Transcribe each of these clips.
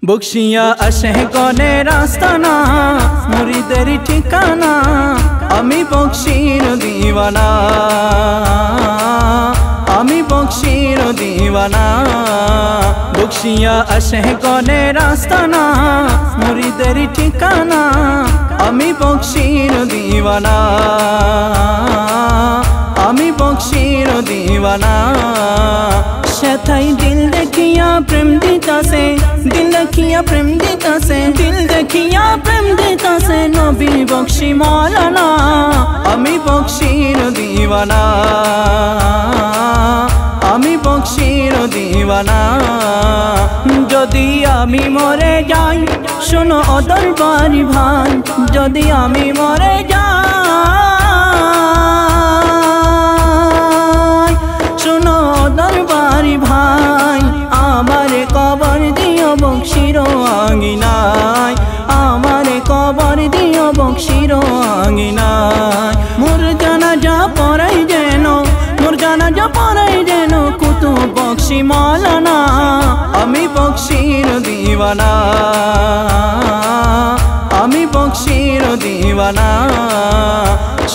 বকশিয়া আসে গনে রাস্তানা মুরিদের ঠিকানা আমি বকশির দিওয়ানা আমি বকশির দিওয়ানা বকশিয়া আসে গনে রাস্তানা মুরিদের ঠিকানা আমি বকশির দিওয়ানা আমি বকশির দিওয়ানা সেথাই দিল দেখিয়া প্রেম দিতাছে দিল দেখিয়া প্রেম দিতাছে দিল দেখিয়া প্রেম দিতাছে নবী বকশি মৌলানা আমি বকশির দিওয়ানা আমি বকশির দিওয়ানা যদি আমি মরে যাই শোনো ও দরবারি ভাই যদি আমি মরে যাই শোনো দরবারি ভাই আমারে কবর দিও বকশির আঙ্গিনায় আমারে কবর দিও বকশির আঙ্গিনায় মোর জানাজা পড়াই যেন মোর জানাজা পড়াই যেন কুতুব বকশি মৌলানা আমি বকশির দিওয়ানা আমি বকশির দিওয়ানা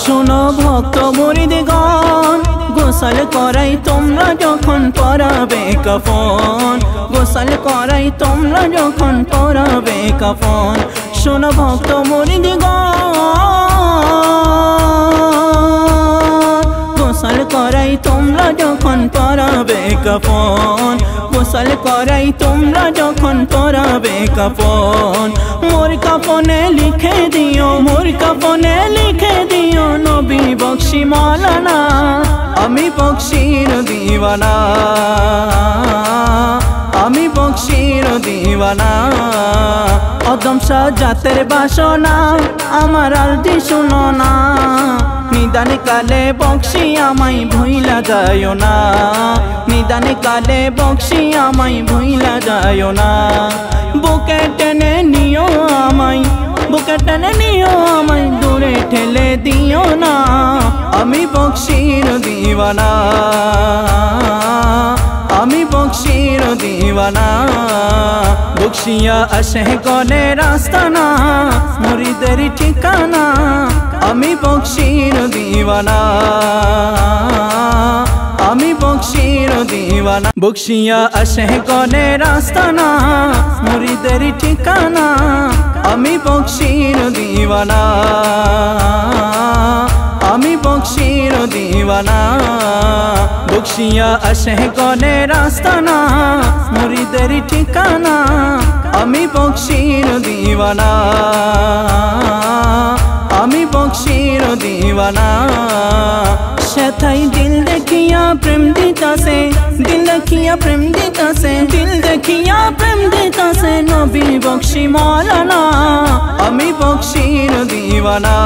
শোনো ভক্ত মুরিদগণ গোসল করাই তোমরা যখন পরাবে কাফন গোসল করাই তোমরা যখন পরাবে কাফন শোনো ভক্ত মুরিদগণ গোসল করাই তোমরা যখন পরাবে কাফন গোসল করাই তোমরা যখন পরাবে কাফন মোর কাফনে লিখে দিও মোর কাফনে লিখে দিও নবী বকশি মৌলানা আমি বকশির দিওয়ানা আমি বকশির দিওয়ানা অদম সাজাতের বাসনা আমার আলদি শুনো না নিদান কালে বকশি আমায় ভুইলা যায়ও না নিদান কালে বকশি আমায় ভুইলা যায়ও না বুকে টেনে নিও আমায় বুকে টেনে নিও আমায় দূরে ঠেলে দিও না আমি বকশির দিওয়ানা আমি বকশির দিওয়ানা বকশিয়া আসে গনে রাস্তানা মুরিদের ঠিকানা আমি বকশির দিওয়ানা আমি বকশির দিওয়ানা বকশিয়া আসে গনে রাস্তানা মুরিদের ঠিকানা আমি বকশির দিওয়ানা আমি বকশির দিওয়ানা বকশিয়া আসে গনে রাস্তানা মুরিদের ঠিকানা আমি বকশির দিওয়ানা আমি বকশির দিওয়ানা সেথাই দিল দেখিয়া প্রেম দিতাছে দিল দেখিয়া প্রেম দিতাছে দিল দেখিয়া প্রেম দিতাছে নবী বকশি মৌলানা আমি বকশির দিওয়ানা।